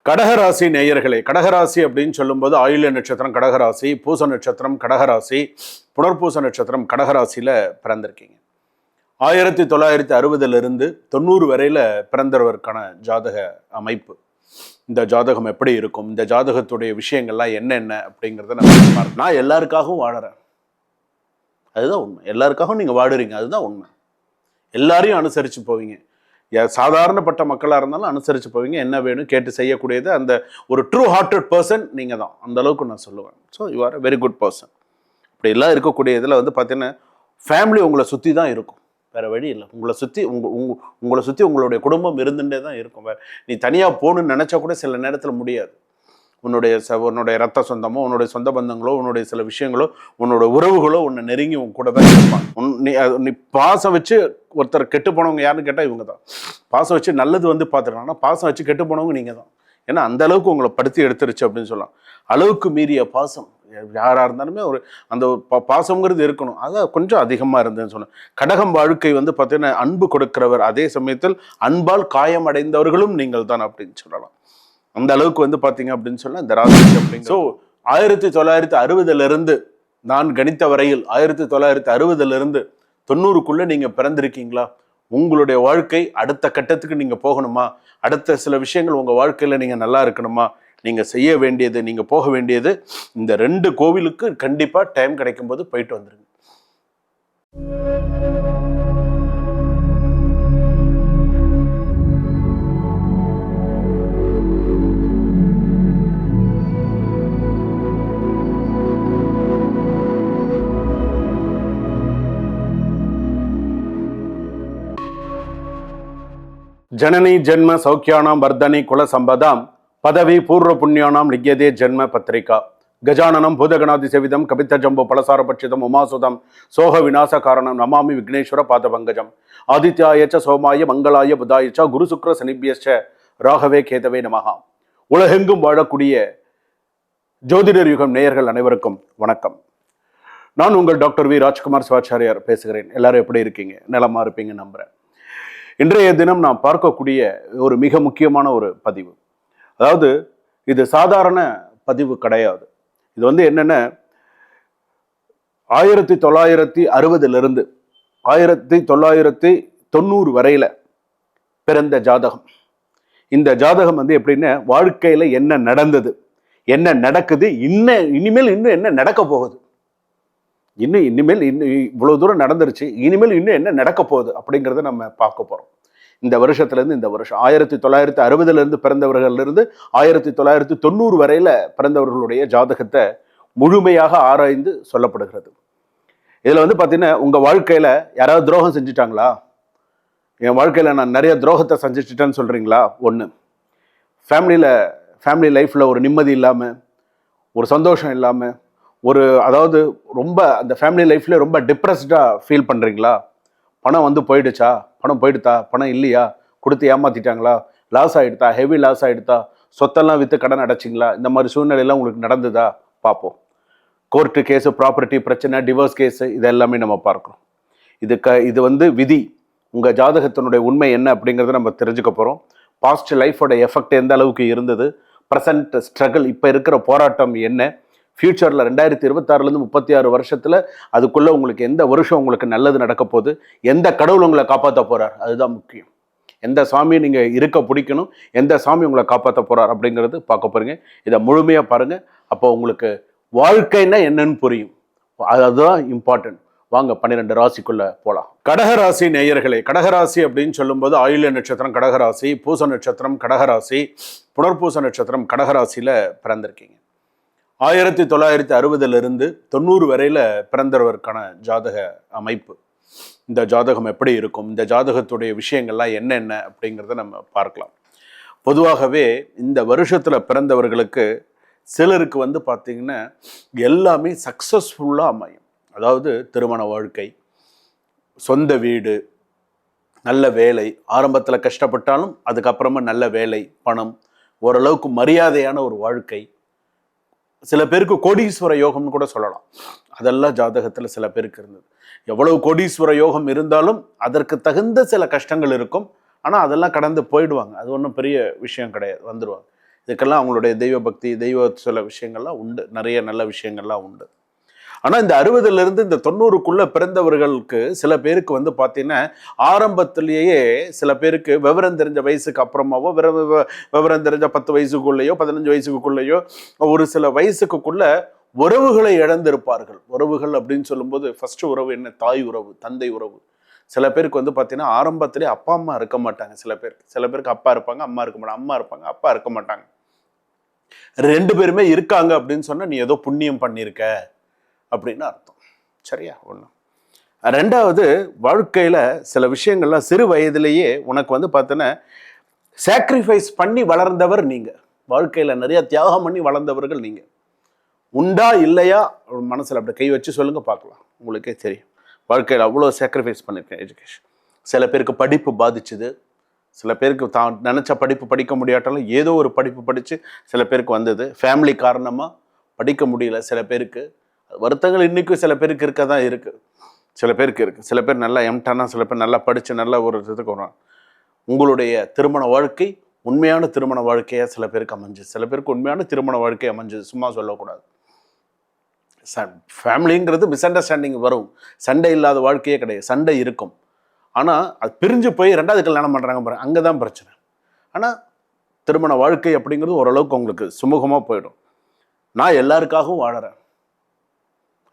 கடகராசி நேயர்களே, கடகராசி அப்படின்னு சொல்லும்போது ஆயில்ய நட்சத்திரம் கடகராசி, பூச நட்சத்திரம் கடகராசி, புனர்பூச நட்சத்திரம் கடகராசியில பிறந்திருக்கீங்க. 1960 90 வரையில பிறந்தவருக்கான ஜாதக அமைப்பு. இந்த ஜாதகம் எப்படி இருக்கும், இந்த ஜாதகத்துடைய விஷயங்கள்லாம் என்னென்ன அப்படிங்கிறத நம்ம பார்க்கலாம். நான் எல்லாருக்காகவும் வாழறேன், அதுதான் உண்மை. எல்லாருக்காகவும் நீங்க வாடுறீங்க, அதுதான் உண்மை. எல்லாரையும் அனுசரிச்சு போவீங்க. சாதாரணப்பட்ட மக்களாக இருந்தாலும் அனுசரித்து போவீங்க. என்ன வேணும் கேட்டு செய்யக்கூடியது அந்த ஒரு ட்ரூ ஹார்ட்டட் பர்சன் நீங்கள் தான். அந்த அளவுக்கு நான் சொல்லுவேன். So you are very good person. இப்படி எல்லாம் இருக்கக்கூடிய இதில் பார்த்தீங்கன்னா ஃபேமிலி உங்களை சுற்றி தான் இருக்கும், வேறு வழி இல்லை. உங்களை சுற்றி உங்களுடைய குடும்பம் இருந்துகிட்டே தான் இருக்கும். நீ தனியாக போகணுன்னு நினச்சா கூட சில நேரத்தில் முடியாது. உன்னுடைய ரத்த சொந்தமோ, உன்னுடைய சொந்த பந்தங்களோ, உன்னுடைய சில விஷயங்களோ, உன்னோட உறவுகளோ உன்னை நெருங்கி உன் கூட தான் இருப்பாங்க. நீ பாசம் வச்சு ஒருத்தர் கெட்டு போனவங்க யாருன்னு கேட்டால் இவங்க தான். பாசம் வச்சு நல்லது பார்த்துருக்காங்கன்னா பாசம் வச்சு கெட்டு போனவங்க நீங்கள் தான். ஏன்னா அந்த அளவுக்கு உங்களை படுத்தி எடுத்துருச்சு அப்படின்னு சொல்லலாம். அளவுக்கு மீறிய பாசம் யாராக இருந்தாலுமே ஒரு அந்த பாசங்கிறது இருக்கணும். அதான் கொஞ்சம் அதிகமாக இருந்ததுன்னு சொன்னேன். கடகம் வாழ்க்கை பார்த்தீங்கன்னா அன்பு கொடுக்கிறவர், அதே சமயத்தில் அன்பால் காயமடைந்தவர்களும் நீங்கள் தான் அப்படின்னு சொல்லலாம். அந்த அளவுக்கு பார்த்தீங்க அப்படின்னு சொன்னா இந்த ராசி அப்படிங்க. ஸோ 1960 நான் கணித்த வரையில் 1960 90 நீங்க பிறந்திருக்கீங்களா? உங்களுடைய வாழ்க்கை அடுத்த கட்டத்துக்கு நீங்க போகணுமா? அடுத்த சில விஷயங்கள் உங்க வாழ்க்கையில நீங்க நல்லா இருக்கணுமா? நீங்க செய்ய வேண்டியது, நீங்க போக வேண்டியது இந்த 2 கோவிலுக்கு கண்டிப்பா டைம் கிடைக்கும் போது போயிட்டு வந்துருங்க. ஜனனி ஜென்ம சௌக்கியானாம் வர்தனி குல சம்பதாம் பதவி பூர்வ புண்ணியானாம் லிக்யதே ஜென்ம பத்திரிகா கஜானனம் பூதகணாதி செவிதம் கபித்த ஜம்பு பலசார பட்சிதம் உமாசுதம் சோக விநாச காரணம் நமாமி விக்னேஸ்வர பாத பங்கஜம் ஆதித்யாயச்ச சோமாய மங்களாய புதாயச்ச குரு சுக்ர சனிபியச்ச ராகவே கேதவே நமகா. உலகெங்கும் வாழக்கூடிய ஜோதிடர் யுகம் நேயர்கள் அனைவருக்கும் வணக்கம். நான் உங்கள் டாக்டர் வி ராஜ்குமார் சிவாச்சாரியார் பேசுகிறேன். எல்லாரும் எப்படி இருக்கீங்க? நலமா இருப்பீங்க நம்புறேன். இன்றைய தினம் நான் பார்க்கக்கூடிய ஒரு மிக முக்கியமான ஒரு பதிவு. அதாவது இது சாதாரண பதிவு கிடையாது. இது என்னன்னா 1960 1990 வரையில பிறந்த ஜாதகம். இந்த ஜாதகம் எப்படின்னா வாழ்க்கையில என்ன நடந்தது, என்ன நடக்குது, இனிமேல் இன்னும் என்ன நடக்க போகுது, இனிமேல் இவ்வளவு தூரம் நடந்துருச்சு, இனிமேல் இன்னும் என்ன நடக்க போகுது அப்படிங்கிறத நம்ம பார்க்க போறோம். இந்த வருஷத்துலேருந்து இந்த வருஷம் 1960 பிறந்தவர்களிலிருந்து 1990 வரையில பிறந்தவர்களுடைய ஜாதகத்தை முழுமையாக ஆராய்ந்து சொல்லப்படுகிறது. இதுல பார்த்தீங்கன்னா உங்க வாழ்க்கையில யாராவது துரோகம் செஞ்சுட்டாங்களா? என் வாழ்க்கையில நான் நிறைய துரோகத்தை செஞ்சுட்டேன்னு சொல்றீங்களா? ஒன்று. ஃபேமிலி லைஃப்ல ஒரு நிம்மதி இல்லாம, ஒரு சந்தோஷம் இல்லாம, அதாவது ரொம்ப அந்த ஃபேமிலி லைஃப்ல ரொம்ப டிப்ரெஸ்டா ஃபீல் பண்றீங்களா? பணம் போயிடுச்சா? பணம் போயிடுதா? பணம் இல்லையா? கொடுத்து ஏமாத்திட்டாங்களா? லாஸ் ஆகிடுதா? ஹெவி லாஸ் ஆகிடுதா? சொத்தெல்லாம் விற்று கடன் அடைச்சிங்களா? இந்த மாதிரி சூழ்நிலையெல்லாம் உங்களுக்கு நடந்ததா? பார்ப்போம். கோர்ட்டு கேஸு, ப்ராப்பர்ட்டி பிரச்சனை, டிவோர்ஸ் கேஸு, இது எல்லாமே நம்ம பார்க்குறோம். இது விதி. உங்கள் ஜாதகத்தினுடைய உண்மை என்ன அப்படிங்கிறத நம்ம தெரிஞ்சுக்க போகிறோம். பாஸ்ட் லைஃபோட எஃபெக்ட் எந்த அளவுக்கு இருந்தது, ப்ரெசன்ட் ஸ்ட்ரகிள், இப்போ இருக்கிற போராட்டம் என்ன, ஃபியூச்சரில் 2026 36 வருஷத்தில் அதுக்குள்ளே உங்களுக்கு எந்த வருஷம் உங்களுக்கு நல்லது நடக்க போகுது, எந்த கடவுள் உங்களை காப்பாற்ற போகிறார், அதுதான் முக்கியம். எந்த சாமியை நீங்கள் இருக்க பிடிக்கணும், எந்த சாமி உங்களை காப்பாற்ற போகிறார் அப்படிங்கிறது பார்க்க போகிறீங்க. இதை முழுமையாக பாருங்கள். அப்போ உங்களுக்கு வாழ்க்கைன்னா என்னன்னு புரியும். அதுதான் இம்பார்ட்டன்ட். வாங்க 12 ராசிக்குள்ள போகலாம். கடகராசி நேயர்களே, கடகராசி அப்படின்னு சொல்லும்போது ஆயில்ய நட்சத்திரம் கடகராசி, பூச நட்சத்திரம் கடகராசி, புனர்பூச நட்சத்திரம் கடகராசியில் பிறந்திருக்கீங்க. 1960 90 வரையில பிறந்தவருக்கான ஜாதக அமைப்பு. இந்த ஜாதகம் எப்படி இருக்கும், இந்த ஜாதகத்துடைய விஷயங்கள்லாம் என்னென்ன அப்படிங்கிறத நம்ம பார்க்கலாம். பொதுவாகவே இந்த வருஷத்துல பிறந்தவர்களுக்கு சிலருக்கு பார்த்தீங்கன்னா எல்லாமே சக்சஸ்ஃபுல்லாக அமையும். அதாவது திருமண வாழ்க்கை, சொந்த வீடு, நல்ல வேலை, ஆரம்பத்தில் கஷ்டப்பட்டாலும் அதுக்கப்புறமா நல்ல வேலை, பணம், ஓரளவுக்கு மரியாதையான ஒரு வாழ்க்கை. சில பேருக்கு கோடீஸ்வர யோகம்னு கூட சொல்லலாம். அதெல்லாம் ஜாதகத்தில் சில பேருக்கு இருந்தது. எவ்வளவு கோடீஸ்வர யோகம் இருந்தாலும் அதற்கு தகுந்த சில கஷ்டங்கள் இருக்கும். ஆனால் அதெல்லாம் கடந்து போயிடுவாங்க. அது ஒன்றும் பெரிய விஷயம் கிடையாது, வந்துடுவாங்க. இதுக்கெல்லாம் அவங்களுடைய தெய்வ பக்தி, தெய்வ சில விஷயங்கள்லாம் உண்டு, நிறைய நல்ல விஷயங்கள்லாம் உண்டு. ஆனால் இந்த 60லேருந்து இந்த 90க்குள்ளே பிறந்தவர்களுக்கு சில பேருக்கு வந்து பார்த்தீங்கன்னா ஆரம்பத்திலேயே சில பேருக்கு விவரம் தெரிஞ்ச வயசுக்கு அப்புறமாவோ விவரம் தெரிஞ்ச 10 வயசுக்குள்ளேயோ 15 வயசுக்குள்ளேயோ ஒரு சில வயசுக்குள்ள உறவுகளை இழந்திருப்பார்கள். உறவுகள் அப்படின்னு சொல்லும்போது ஃபர்ஸ்ட் உறவு என்ன? தாய் உறவு, தந்தை உறவு. சில பேருக்கு வந்து பார்த்தீங்கன்னா ஆரம்பத்திலே அப்பா அம்மா இருக்க மாட்டாங்க. சில பேருக்கு அப்பா இருப்பாங்க, அம்மா இருக்க மாட்டாங்க. அம்மா இருப்பாங்க, அப்பா இருக்க மாட்டாங்க. 2 பேருமே இருக்காங்க அப்படின்னு சொன்னா நீ ஏதோ புண்ணியம் பண்ணியிருக்க அப்படின்னு அர்த்தம். சரியா? ஒண்ணு. 2வது, வாழ்க்கையில சில விஷயங்கள்லாம் சிறு வயதிலேயே உனக்கு வந்து பார்த்தீங்கன்னா சாக்ரிஃபைஸ் பண்ணி வளர்ந்தவர் நீங்க. வாழ்க்கையில நிறைய தியாகம் பண்ணி வளர்ந்தவர்கள் நீங்க. உண்டா இல்லையா மனசுல அப்படி கை வச்சு சொல்லுங்க பார்க்கலாம். உங்களுக்கே தெரியும். வாழ்க்கையில் அவ்வளோ சாக்ரிஃபைஸ் பண்ணியிருக்கேன் எஜுகேஷன். சில பேருக்கு படிப்பு பாதிச்சுது, சில பேருக்கு தான் நினச்ச படிப்பு படிக்க முடியாட்டாலும் ஏதோ ஒரு படிப்பு படித்து சில பேருக்கு வந்தது. ஃபேமிலி காரணமாக படிக்க முடியல சில பேருக்கு. வருத்தங்கள் இன்றைக்கும் சில பேருக்கு இருக்க தான் இருக்குது. சில பேருக்கு இருக்குது. சில பேர் நல்லா எம்டானா, சில பேர் நல்லா படித்து நல்ல ஒரு இதுக்கு வரும். உங்களுடைய திருமண வாழ்க்கை உண்மையான திருமண வாழ்க்கையாக சில பேருக்கு அமைஞ்சுது. சில பேருக்கு உண்மையான திருமண வாழ்க்கை அமைஞ்சுது. சும்மா சொல்லக்கூடாது. ஃபேமிலிங்கிறது மிஸ் அண்டர்ஸ்டாண்டிங் வரும். சண்டை இல்லாத வாழ்க்கையே கிடையாது. சண்டை இருக்கும். ஆனால் அது பிரிஞ்சு போய் 2வது கல்யாணம் பண்ணுறாங்க பாருங்க, அங்கே தான் பிரச்சனை. ஆனால் திருமண வாழ்க்கை அப்படிங்கிறது ஓரளவுக்கு உங்களுக்கு சுமூகமாக போயிடும். நான் எல்லாருக்காகவும் வாழறேன்,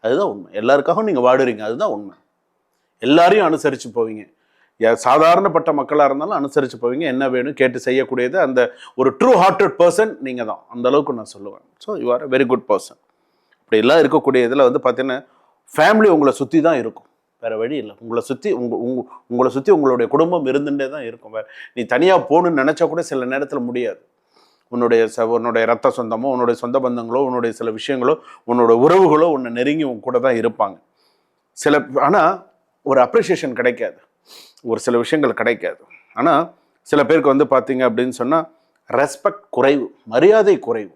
அதுதான் உண்மை. எல்லாருக்காகவும் நீங்கள் வாடுறீங்க, அதுதான் உண்மை. எல்லாரையும் அனுசரித்து போவீங்க. சாதாரணப்பட்ட மக்களாக இருந்தாலும் அனுசரித்து போவீங்க. என்ன வேணும் கேட்டு செய்யக்கூடியது அந்த ஒரு ட்ரூ ஹார்ட்டட் பர்சன் நீங்கள் தான். அந்த அளவுக்கு நான் சொல்லுவேன். So you are a very good person. இப்படி எல்லாம் இருக்கக்கூடிய இதில் வந்து பார்த்தீங்கன்னா ஃபேமிலி உங்களை சுற்றி தான் இருக்கும், வேறு வழி இல்லை. உங்களை சுற்றி உங்களுடைய குடும்பம் இருந்துகிட்டே தான் இருக்கும். வேறு நீ தனியாக போகணுன்னு நினச்சா கூட சில நேரத்தில் முடியாது. உன்னுடைய ரத்த சொந்தமோ, உன்னுடைய சொந்த பந்தங்களோ, உன்னுடைய சில விஷயங்களோ, உன்னோட உறவுகளோ உன்னை நெருங்கி உன் கூட தான் இருப்பாங்க. ஆனால் ஒரு அப்ரிசியேஷன் கிடைக்காது, ஒரு சில விஷயங்கள் கிடைக்காது. ஆனால் சில பேருக்கு வந்து பார்த்தீங்க அப்படின்னு சொன்னால் ரெஸ்பெக்ட் குறைவு, மரியாதை குறைவு.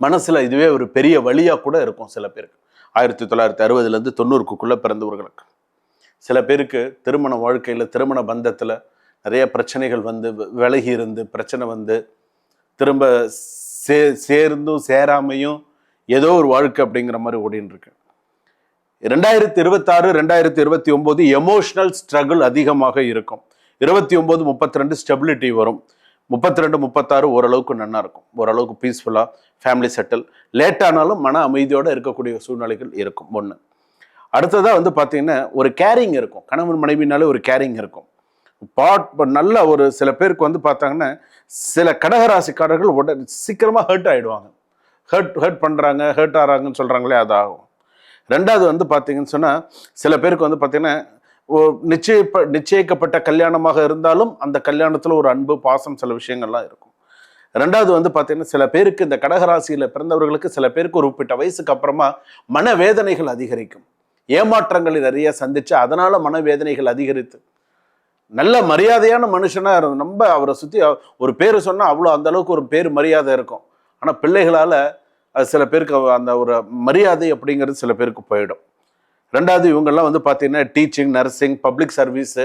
மனசில் இதுவே ஒரு பெரிய வழியாக கூட இருக்கும் சில பேருக்கு. 1960லேருந்து 90க்குள்ளே பிறந்தவர்களுக்கு. சில பேருக்கு திருமண வாழ்க்கையில், திருமண பந்தத்தில் நிறைய பிரச்சனைகள் வந்து விலகி இருந்து பிரச்சனை வந்து திரும்ப சேர்ந்தும் சேராமையும் ஏதோ ஒரு வாழ்க்கை அப்படிங்கிற மாதிரி ஓடின்னு இருக்கு. 2026 2029 எமோஷனல் ஸ்ட்ரகிள் அதிகமாக இருக்கும். 29 32 ஸ்டெபிலிட்டி வரும். 32 36 ஓரளவுக்கு நல்லா இருக்கும், ஓரளவுக்கு பீஸ்ஃபுல்லாக ஃபேமிலி செட்டில். லேட்டானாலும் மன அமைதியோடு இருக்கக்கூடிய சூழ்நிலைகள் இருக்கும். ஒன்று. அடுத்ததாக வந்து பார்த்தீங்கன்னா ஒரு கேரிங் இருக்கும். கணவன் மனைவினாலே ஒரு கேரிங் இருக்கும். நல்ல ஒரு சில பேருக்கு வந்து பார்த்தாங்கன்னா சில கடகராசிக்காரர்கள் சீக்கிரமாக ஹர்ட் ஆகிடுவாங்க. ஹர்ட் பண்ணுறாங்க, ஹர்ட் ஆகிறாங்கன்னு சொல்கிறாங்களே, அது ஆகும். 2வது வந்து பார்த்தீங்கன்னு சொன்னால் சில பேருக்கு வந்து பார்த்தீங்கன்னா நிச்சயிக்கப்பட்ட கல்யாணமாக இருந்தாலும் அந்த கல்யாணத்தில் ஒரு அன்பு, பாசம், சில விஷயங்கள்லாம் இருக்கும். 2வது வந்து பார்த்தீங்கன்னா சில பேருக்கு இந்த கடகராசியில் பிறந்தவர்களுக்கு சில பேருக்கு ஒரு குறிப்பிட்ட வயசுக்கு அப்புறமா மனவேதனைகள் அதிகரிக்கும். ஏமாற்றங்களை நிறைய சந்திச்சு அதனால மனவேதனைகள் அதிகரித்து நல்ல மரியாதையான மனுஷனாக இருக்கும். நம்ம அவரை சுற்றி ஒரு பேர் சொன்னால் அவ்வளோ அந்த அளவுக்கு ஒரு பேர் மரியாதை இருக்கும். ஆனால் பிள்ளைகளால் அது சில பேருக்கு அந்த ஒரு மரியாதை அப்படிங்கிறது சில பேருக்கு போயிடும். 2வது இவங்கெல்லாம் வந்து பார்த்தீங்கன்னா டீச்சிங், நர்சிங், பப்ளிக் சர்வீஸு,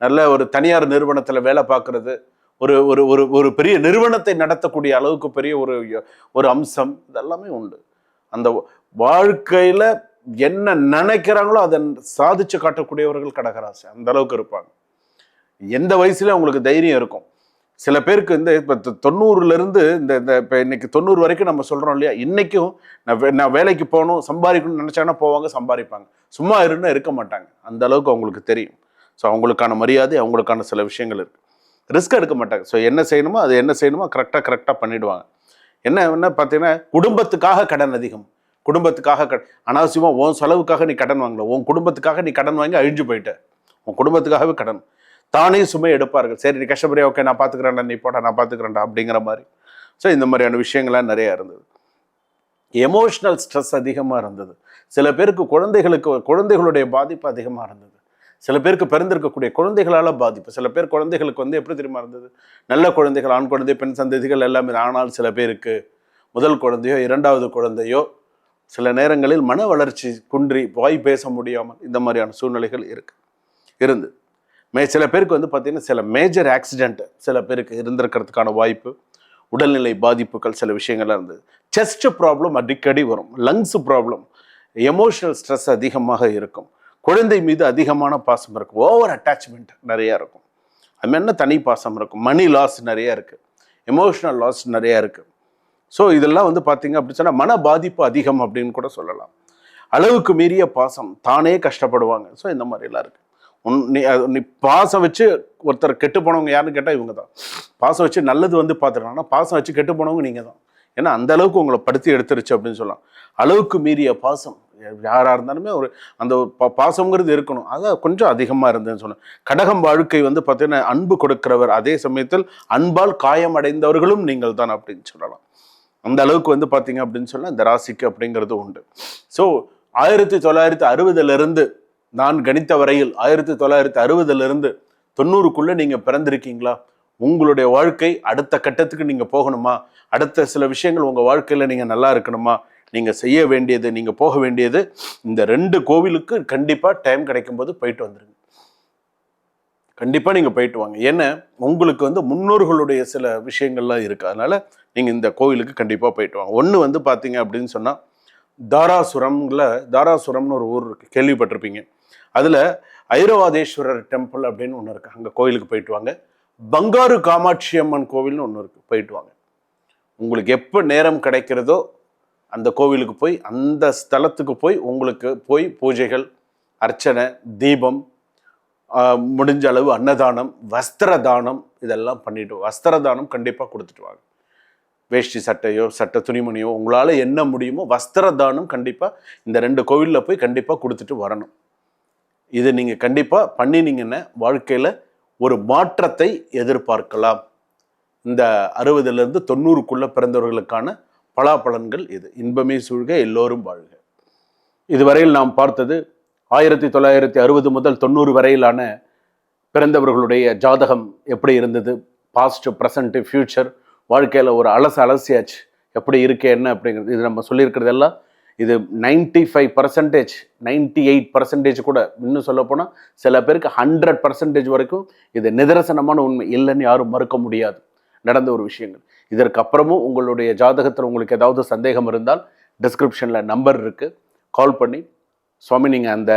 நல்ல ஒரு தனியார் நிறுவனத்தில் வேலை பார்க்குறது, ஒரு ஒரு ஒரு ஒரு பெரிய நிறுவனத்தை நடத்தக்கூடிய அளவுக்கு பெரிய ஒரு அம்சம் இதெல்லாமே உண்டு. அந்த வாழ்க்கையில் என்ன நினைக்கிறாங்களோ அதை சாதிச்சு காட்டக்கூடியவர்கள் கடகராசி அந்த அளவுக்கு இருப்பாங்க. எந்த வயசுல அவங்களுக்கு தைரியம் இருக்கும். சில பேருக்கு இந்த இப்போ 90லேருந்து இந்த இப்போ இன்னைக்கு 90 வரைக்கும் நம்ம சொல்கிறோம் இல்லையா, இன்றைக்கும் நான் வேலைக்கு போகணும் சம்பாதிக்கணும்னு நினச்சாங்கன்னா போவாங்க, சம்பாதிப்பாங்க. சும்மா இருந்தால் இருக்க மாட்டாங்க. அந்த அளவுக்கு அவங்களுக்கு தெரியும். ஸோ அவங்களுக்கான மரியாதை, அவங்களுக்கான சில விஷயங்கள் இருக்குது. ரிஸ்க் எடுக்க மாட்டாங்க. ஸோ என்ன செய்யணுமோ கரெக்டாக பண்ணிவிடுவாங்க. என்ன பார்த்தீங்கன்னா குடும்பத்துக்காக கடன் அதிகம். குடும்பத்துக்காக அனாவசியமாக உன் செலவுக்காக நீ கடன் வாங்கல, உன் குடும்பத்துக்காக நீ கடன் வாங்கி அழிஞ்சு போயிட்ட. உன் குடும்பத்துக்காகவே கடன் தானே சுமை எடுப்பார்கள். சரி நீ கஷ்டப்படியா, ஓகே நான் பார்த்துக்கிறேன்டா, நீ போட்டா நான் பார்த்துக்கிறேன்டா அப்படிங்கிற மாதிரி. ஸோ இந்த மாதிரியான விஷயங்கள்லாம் நிறையா இருந்தது. எமோஷ்னல் ஸ்ட்ரெஸ் அதிகமாக இருந்தது. சில பேருக்கு குழந்தைகளுடைய பாதிப்பு அதிகமாக இருந்தது. சில பேருக்கு பிறந்திருக்கக்கூடிய குழந்தைகளால் பாதிப்பு. சில பேர் குழந்தைகளுக்கு வந்து எப்படி தெரியுமா இருந்தது, நல்ல குழந்தைகள், ஆண் குழந்தை, பெண் சந்ததிகள் எல்லாமே. ஆனால் சில பேருக்கு முதல் குழந்தையோ 2வது குழந்தையோ சில நேரங்களில் மன வளர்ச்சி குன்றி வாய் பேச முடியாமல் இந்த மாதிரியான சூழ்நிலைகள் இருந்து சில பேருக்கு வந்து பார்த்தீங்கன்னா சில மேஜர் ஆக்சிடென்ட் சில பேருக்கு இருந்திருக்கிறதுக்கான வாய்ப்பு. உடல்நிலை பாதிப்புகள் சில விஷயங்கள்லாம் இருந்தது. செஸ்ட் ப்ராப்ளம் அடிக்கடி வரும், லங்ஸ் ப்ராப்ளம், எமோஷனல் ஸ்ட்ரெஸ் அதிகமாக இருக்கும், குழந்தை மீது அதிகமான பாசம் இருக்கும், ஓவர் அட்டாச்மெண்ட் நிறையா இருக்கும், அது என்ன தனி பாசம் இருக்கும், மணி லாஸ் நிறையா இருக்குது, எமோஷனல் லாஸ் நிறையா இருக்குது. ஸோ இதெல்லாம் வந்து பார்த்தீங்க அப்படின்னு சொன்னால் மன பாதிப்பு அதிகம் அப்படின்னு கூட சொல்லலாம். அளவுக்கு மீறிய பாசம், தானே கஷ்டப்படுவாங்க. ஸோ இந்த மாதிரிலாம் இருக்குது. நீ பாசம் வச்சு ஒருத்தர் கெட்டு போனவங்க யாருன்னு கேட்டால் இவங்க தான். பாசம் வச்சு நல்லது வந்து பார்த்துருக்காங்கன்னா பாசம் வச்சு கெட்டு போனவங்க நீங்கள் தான். ஏன்னா அந்த அளவுக்கு உங்களை படுத்தி எடுத்துருச்சு அப்படின்னு சொல்லலாம். அளவுக்கு மீறிய பாசம் யாராக இருந்தாலுமே ஒரு அந்த பாசங்கிறது இருக்கணும், அதான் கொஞ்சம் அதிகமாக இருந்ததுன்னு சொன்னேன். கடகம் வாழ்க்கை வந்து பார்த்தீங்கன்னா அன்பு கொடுக்கிறவர், அதே சமயத்தில் அன்பால் காயமடைந்தவர்களும் நீங்கள் தான் அப்படின்னு சொல்லலாம். அந்த அளவுக்கு வந்து பார்த்தீங்க அப்படின்னு சொன்னால் இந்த ராசிக்கு அப்படிங்கிறது உண்டு. ஸோ 1960 நான் கணித்த வரையில் 1960 90 நீங்கள் பிறந்திருக்கீங்களா? உங்களுடைய வாழ்க்கை அடுத்த கட்டத்துக்கு நீங்கள் போகணுமா? அடுத்த சில விஷயங்கள் உங்கள் வாழ்க்கையில் நீங்கள் நல்லா இருக்கணுமா? நீங்கள் செய்ய வேண்டியது, நீங்கள் போக வேண்டியது இந்த 2 கோவிலுக்கு கண்டிப்பாக டைம் கிடைக்கும் போது போயிட்டு வந்துருங்க. கண்டிப்பாக நீங்கள் போயிட்டு வாங்க. ஏன்னா உங்களுக்கு வந்து முன்னோர்களுடைய சில விஷயங்கள்லாம் இருக்குது. அதனால் நீங்கள் இந்த கோவிலுக்கு கண்டிப்பாக போயிட்டு வாங்க. ஒன்று வந்து பார்த்தீங்க அப்படின்னு சொன்னால் தாராசுரம்னு ஒரு ஊர் இருக்குது, கேள்விப்பட்டிருப்பீங்க. அதில் ஐரவாதேஸ்வரர் டெம்பிள் அப்படின்னு ஒன்று இருக்குது, அங்கே கோவிலுக்கு போயிட்டு வாங்க. பங்காரு காமாட்சி அம்மன் கோவில்னு ஒன்று இருக்குது, போயிட்டு வாங்க. உங்களுக்கு எப்போ நேரம் கிடைக்கிறதோ அந்த கோவிலுக்கு போய், அந்த ஸ்தலத்துக்கு போய் உங்களுக்கு போய் பூஜைகள், அர்ச்சனை, தீபம், முடிஞ்ச அளவு அன்னதானம், வஸ்திர தானம் இதெல்லாம் பண்ணிட்டு, வஸ்திர தானம் கண்டிப்பாக கொடுத்துட்டு வாங்க. வேஷ்டி சட்டையோ சட்டை துணிமணியோ உங்களால் என்ன முடியுமோ வஸ்திர தானம் கண்டிப்பாக இந்த 2 கோவிலில் போய் கண்டிப்பாக கொடுத்துட்டு வரணும். இது நீங்கள் கண்டிப்பாக பண்ணினீங்கன்னா வாழ்க்கையில் ஒரு மாற்றத்தை எதிர்பார்க்கலாம். இந்த 60 90 பிறந்தவர்களுக்கான பலாபலன்கள் இது. இன்பமே சூழ்க, எல்லோரும் வாழ்க. இதுவரையில் நாம் பார்த்தது 1960 முதல் 90 வரையிலான பிறந்தவர்களுடைய ஜாதகம் எப்படி இருந்தது, பாஸ்ட், ப்ரெசண்ட், ஃபியூச்சர், வாழ்க்கையில் ஒரு அலசியாச்சு எப்படி இருக்கு என்ன அப்படிங்கிறது. இது நம்ம சொல்லியிருக்கிறது எல்லாம் இது 95%, 98% கூட, இன்னும் சொல்லப்போனால் சில பேருக்கு 100% வரைக்கும் இது நிதர்சனமான உண்மை, இல்லைன்னு யாரும் மறுக்க முடியாது நடந்த ஒரு விஷயங்கள். இதற்கப்புறமும் உங்களுடைய ஜாதகத்தில் உங்களுக்கு ஏதாவது சந்தேகம் இருந்தால் டிஸ்கிரிப்ஷனில் நம்பர் இருக்குது, கால் பண்ணி சுவாமி நீங்கள் அந்த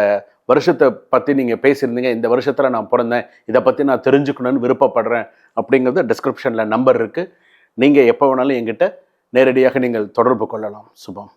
வருஷத்தை பற்றி நீங்கள் பேசியிருந்தீங்க, இந்த வருஷத்தில் நான் பிறந்தேன், இதை பற்றி நான் தெரிஞ்சுக்கணுன்னு விருப்பப்படுறேன் அப்படிங்கிறது டிஸ்கிரிப்ஷனில் நம்பர் இருக்குது. நீங்கள் எப்போ வேணாலும் என்கிட்ட நேரடியாக நீங்கள் தொடர்பு கொள்ளலாம். சுபம்.